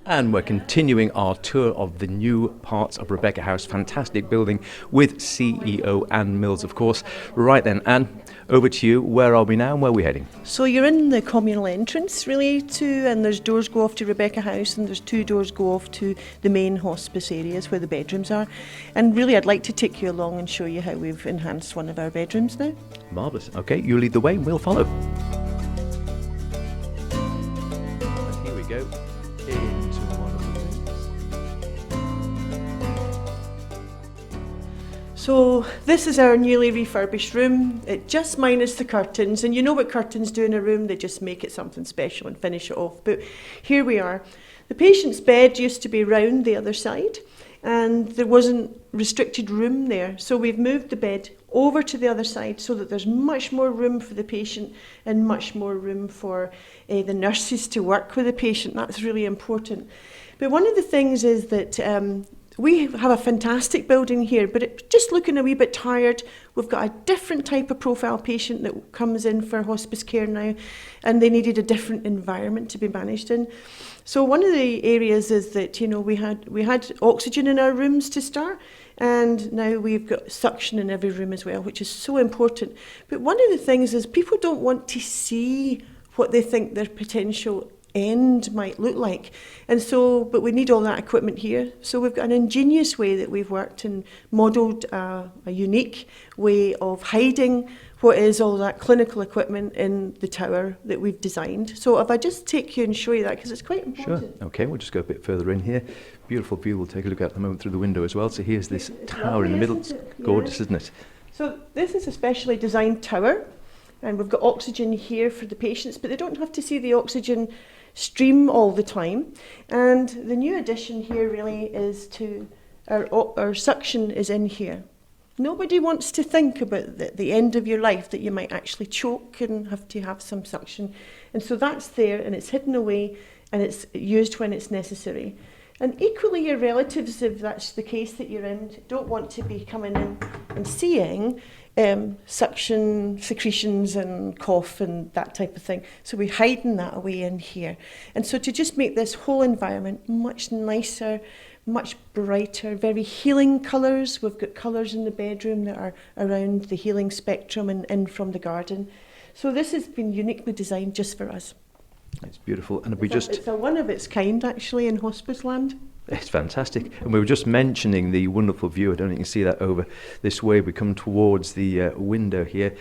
And we're continuing our tour of the new parts of Rebecca House, fantastic building with CEO Anne Mills, of course. Right then, Anne, over to you. Where are we now and where are we heading? So you're in the communal entrance really and there's doors go off to Rebecca House and there's 2 doors go off to the main hospice areas where the bedrooms are. And really I'd like to take you along and show you how we've enhanced one of our bedrooms now. Marvellous. Okay, you lead the way and we'll follow. And here we go. Into one of the rooms. So this is our newly refurbished room. It just minus the curtains, and you know what curtains do in a room, they just make it something special and finish it off. But here we are. The patient's bed used to be round the other side and there wasn't restricted room there. So we've moved the bed over to the other side so that there's much more room for the patient and much more room for the nurses to work with the patient. That's really important. But one of the things is that we have a fantastic building here, but it's just looking a wee bit tired. We've got a different type of profile patient that comes in for hospice care now, and they needed a different environment to be managed in. So one of the areas is that, you know, we had oxygen in our rooms to start, and now we've got suction in every room as well, which is so important. But one of the things is people don't want to see what they think their potential end might look like, and so but we need all that equipment here. So we've got an ingenious way that we've worked and modelled a unique way of hiding what is all that clinical equipment in the tower that we've designed. So if I just take you and show you that, because it's quite important. Sure. Okay, we'll just go a bit further in here. Beautiful view. We'll take a look at the moment through the window as well. So here's this tower in the middle. It's gorgeous, isn't it? So this is a specially designed tower, and we've got oxygen here for the patients, but they don't have to see the oxygen stream all the time. And the new addition here really is to our suction is in here. Nobody wants to think about the end of your life that you might actually choke and have to have some suction. And so that's there, and it's hidden away, and it's used when it's necessary. And equally, your relatives, if that's the case that you're in, don't want to be coming in and seeing suction, secretions and cough and that type of thing. So we're hiding that away in here. And so to just make this whole environment much nicer, much brighter, very healing colours. We've got colours in the bedroom that are around the healing spectrum and in from the garden. So this has been uniquely designed just for us. It's beautiful. And It's a one of its kind actually in hospice land. It's fantastic. And we were just mentioning the wonderful view. I don't know if you can see that over this way. We come towards the window here.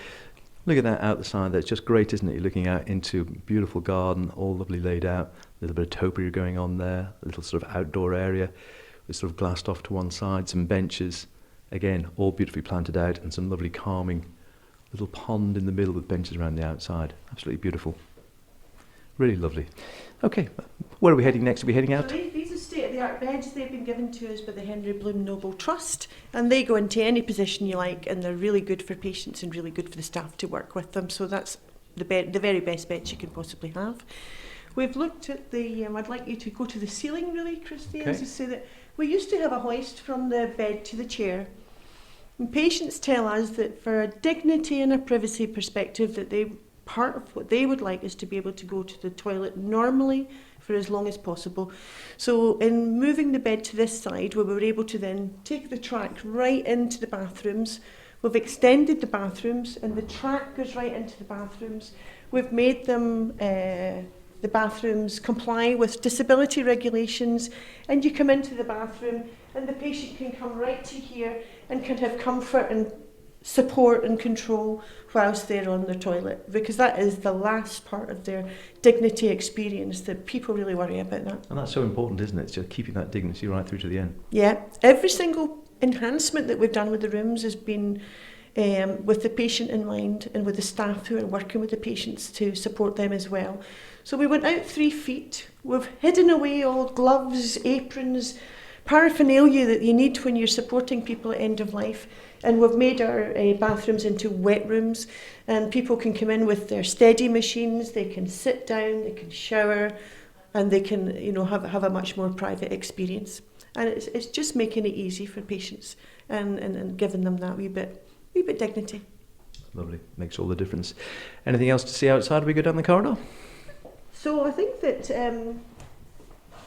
Look at that out the side there. It's just great, isn't it? You're looking out into a beautiful garden, all lovely laid out. A little bit of topiary going on there. A little sort of outdoor area with sort of glassed off to one side. Some benches. Again, all beautifully planted out. And some lovely calming little pond in the middle with benches around the outside. Absolutely beautiful. Really lovely. Okay, where are we heading next? Are we heading out? So these are state-of-the-art beds. They've been given to us by the Henry Bloom Noble Trust, and they go into any position you like, and they're really good for patients and really good for the staff to work with them. So that's the very best beds you can possibly have. We've looked at the, I'd like you to go to the ceiling really, Christy, okay. To say that we used to have a hoist from the bed to the chair. And patients tell us that for a dignity and a privacy perspective that part of what they would like is to be able to go to the toilet normally for as long as possible. So in moving the bed to this side, we were able to then take the track right into the bathrooms. We've extended the bathrooms and the track goes right into the bathrooms. We've made them, the bathrooms comply with disability regulations, and you come into the bathroom and the patient can come right to here and can have comfort and support and control whilst they're on the toilet, because that is the last part of their dignity experience that people really worry about that. And that's so important, isn't it? It's just keeping that dignity right through to the end. Yeah, every single enhancement that we've done with the rooms has been with the patient in mind and with the staff who are working with the patients to support them as well. So we went out 3 feet, we've hidden away all gloves, aprons, paraphernalia that you need when you're supporting people at end of life. And we've made our bathrooms into wet rooms, and people can come in with their steady machines, they can sit down, they can shower, and they can, you know, have a much more private experience. And it's just making it easy for patients and giving them that wee bit dignity. Lovely, makes all the difference. Anything else to see outside? We go down the corridor? So I think that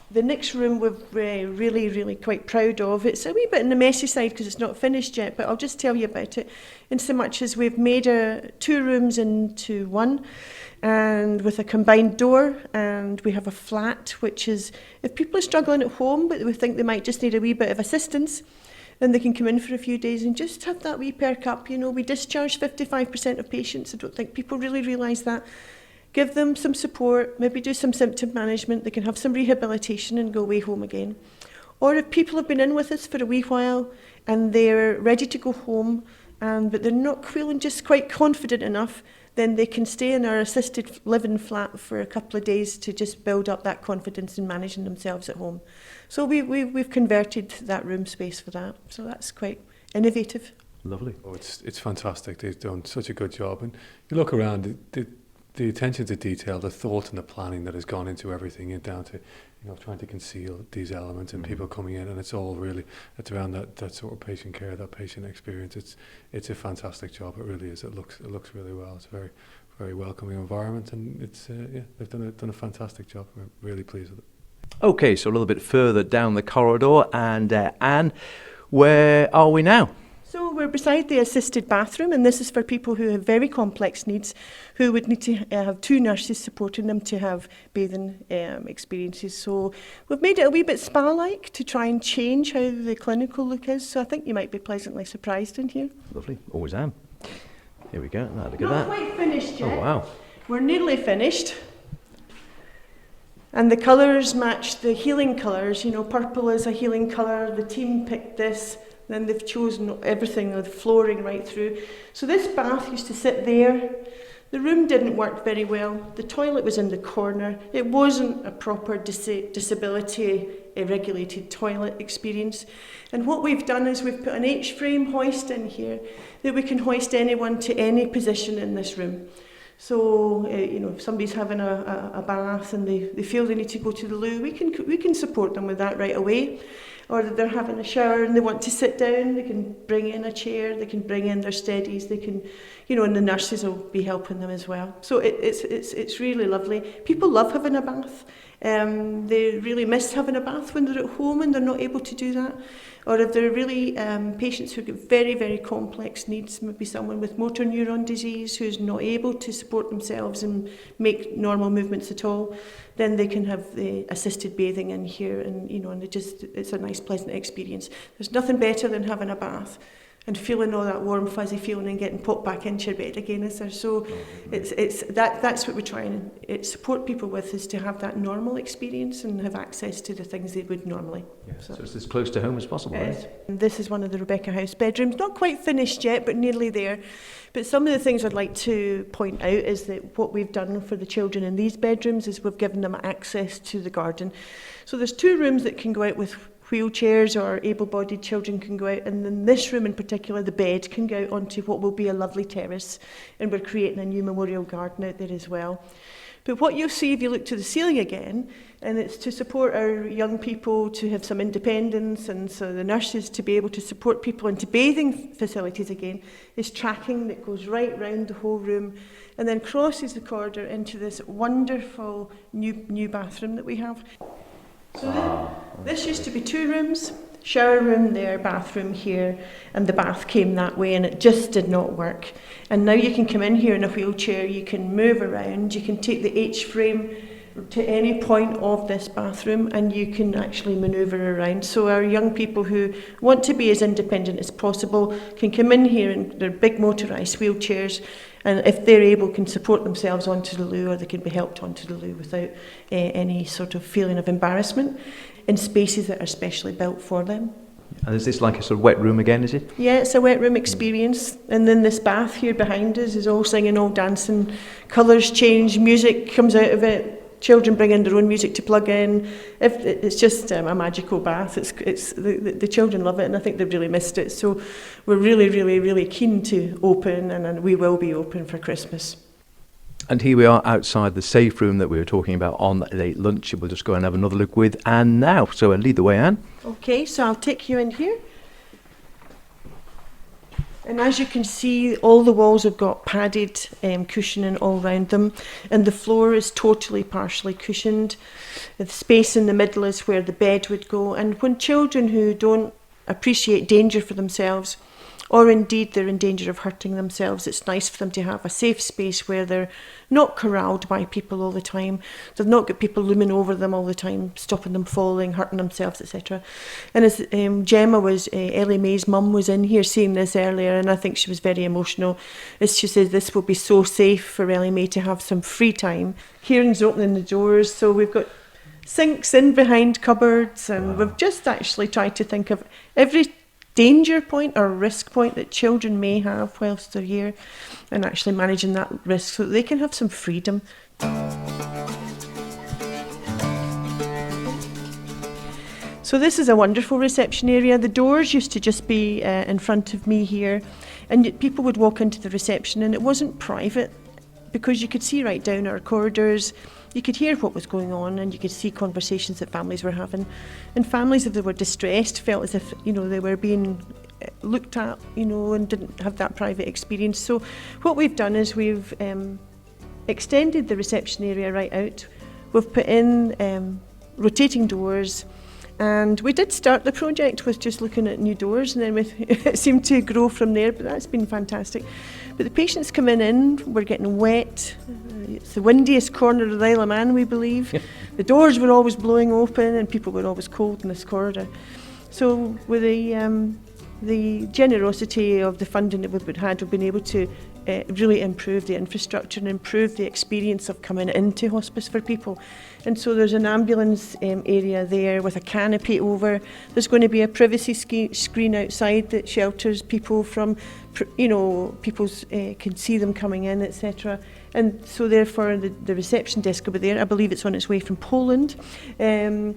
The next room we're really quite proud of. It's a wee bit on the messy side because it's not finished yet, but I'll just tell you about it in so much as we've made 2 rooms into one, and with a combined door, and we have a flat, which is, if people are struggling at home but we think they might just need a wee bit of assistance, then they can come in for a few days and just have that wee perk up. You know, we discharge 55% of patients. I don't think people really realise that. Give them some support, maybe do some symptom management, they can have some rehabilitation and go away home again. Or if people have been in with us for a wee while and they're ready to go home, but they're not feeling just quite confident enough, then they can stay in our assisted living flat for a couple of days to just build up that confidence in managing themselves at home. So we've converted that room space for that. So that's quite innovative. Lovely. Oh, it's fantastic. They've done such a good job. And you look around, the attention to detail, the thought and the planning that has gone into everything, and down to, trying to conceal these elements and people coming in, and it's around that sort of patient care, that patient experience. It's a fantastic job. It really is. It looks really well. It's a very, very welcoming environment, and they've done a fantastic job. We're really pleased with it. Okay, so a little bit further down the corridor, and Anne, where are we now? So we're beside the assisted bathroom, and this is for people who have very complex needs, who would need to have 2 nurses supporting them to have bathing experiences. So we've made it a wee bit spa-like to try and change how the clinical look is. So I think you might be pleasantly surprised in here. Lovely, always am. Here we go, now look at Not that. quite finished yet. Oh wow. We're nearly finished. And the colours match the healing colours. You know, purple is a healing colour. The team picked this. Then they've chosen everything, the flooring right through. So this bath used to sit there. The room didn't work very well. The toilet was in the corner. It wasn't a proper disability regulated toilet experience. And what we've done is we've put an H-frame hoist in here that we can hoist anyone to any position in this room. So, if somebody's having a bath and they feel they need to go to the loo, we can support them with that right away. Or that they're having a shower and they want to sit down, they can bring in a chair, they can bring in their steadies, they can, and the nurses will be helping them as well. So it's really lovely. People love having a bath. They really miss having a bath when they're at home and they're not able to do that. Or if they're really patients who get very, very complex needs, maybe someone with motor neuron disease who's not able to support themselves and make normal movements at all, then they can have the assisted bathing in here, and it's a nice, pleasant experience. There's nothing better than having a bath and feeling all that warm, fuzzy feeling and getting popped back into your bed again, is there? So that's what we try and support people with, is to have that normal experience and have access to the things they would normally. Yeah. So it's as close to home as possible, right? And this is one of the Rebecca House bedrooms, not quite finished yet, but nearly there. But some of the things I'd like to point out is that what we've done for the children in these bedrooms is we've given them access to the garden. So there's 2 rooms that can go out with wheelchairs, or able-bodied children can go out, and in this room in particular the bed can go out onto what will be a lovely terrace, and we're creating a new memorial garden out there as well. But what you'll see if you look to the ceiling again, and it's to support our young people to have some independence, and so the nurses to be able to support people into bathing facilities again, is tracking that goes right round the whole room and then crosses the corridor into this wonderful new bathroom that we have. So this used to be 2 rooms, shower room there, bathroom here, and the bath came that way and it just did not work. And now you can come in here in a wheelchair, you can move around, you can take the H-frame to any point of this bathroom and you can actually manoeuvre around. So our young people who want to be as independent as possible can come in here in their big motorised wheelchairs, and if they're able can support themselves onto the loo, or they can be helped onto the loo without any sort of feeling of embarrassment, in spaces that are specially built for them. And is this like a sort of wet room again, is it? Yeah, it's a wet room experience. And then this bath here behind us is all singing, all dancing, colours change, music comes out of it. Children bring in their own music to plug in. It's just a magical bath. The children love it, and I think they've really missed it. So we're really, really, really keen to open, and we will be open for Christmas. And here we are outside the safe room that we were talking about on that late lunch. We'll just go and have another look with Anne now. So lead the way, Anne. Okay, so I'll take you in here. And as you can see, all the walls have got padded cushioning all around them, and the floor is totally partially cushioned. The space in the middle is where the bed would go, and when children who don't appreciate danger for themselves, or indeed they're in danger of hurting themselves, it's nice for them to have a safe space where they're not corralled by people all the time. They've not got people looming over them all the time, stopping them falling, hurting themselves, etc. And as Gemma was, Ellie Mae's mum was in here seeing this earlier, and I think she was very emotional, as she says this will be so safe for Ellie Mae to have some free time. Kieran's opening the doors, so we've got sinks in behind cupboards, and we've just actually tried to think of every danger point or risk point that children may have whilst they're here, and actually managing that risk so that they can have some freedom. So this is a wonderful reception area. The doors used to just be in front of me here, and people would walk into the reception, and it wasn't private because you could see right down our corridors. You could hear what was going on, and you could see conversations that families were having. And families, if they were distressed, felt as if, you know, they were being looked at, you know, and didn't have that private experience. So what we've done is we've extended the reception area right out. We've put in rotating doors, and we did start the project with just looking at new doors, and then it seemed to grow from there, but that's been fantastic. But the patients coming in, we're getting wet. It's the windiest corner of the Isle of Man, we believe. The doors were always blowing open, and people were always cold in this corridor. So with the generosity of the funding that we've had, we've been able to really improve the infrastructure and improve the experience of coming into hospice for people. And so there's an ambulance area there with a canopy over. There's going to be a privacy screen outside that shelters people from, you know, people can see them coming in, etc. And so therefore the reception desk will be there. I believe it's on its way from Poland. And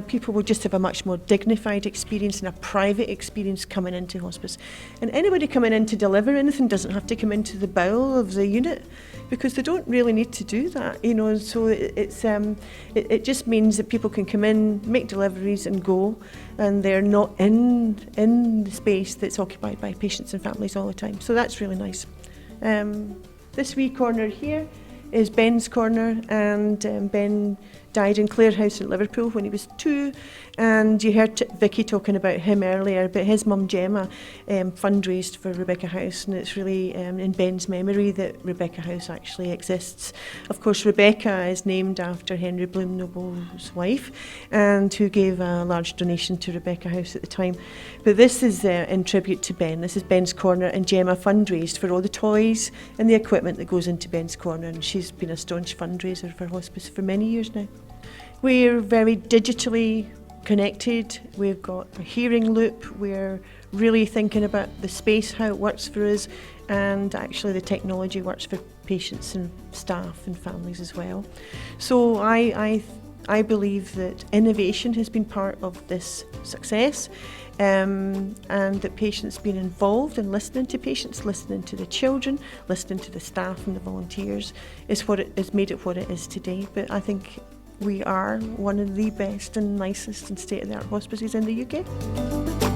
people will just have a much more dignified experience and a private experience coming into hospice. And anybody coming in to deliver anything doesn't have to come into the bowel of the unit, because they don't really need to do that, you know. So it just means that people can come in, make deliveries and go, and they're not in the space that's occupied by patients and families all the time. So that's really nice. This wee corner here is Ben's corner, and Ben died in Clare House in Liverpool when he was 2, and you heard Vicky talking about him earlier, but his mum Gemma fundraised for Rebecca House, and it's really in Ben's memory that Rebecca House actually exists. Of course, Rebecca is named after Henry Bloom Noble's wife, and who gave a large donation to Rebecca House at the time. But this is in tribute to Ben. This is Ben's corner, and Gemma fundraised for all the toys and the equipment that goes into Ben's corner, and she's been a staunch fundraiser for hospice for many years now. We're very digitally connected. We've got a hearing loop. We're really thinking about the space, how it works for us, and actually the technology works for patients and staff and families as well. So I believe that innovation has been part of this success, and that patients being involved and listening to patients, listening to the children, listening to the staff and the volunteers is what it has made it what it is today. But I think we are one of the best and nicest and state-of-the-art hospices in the UK.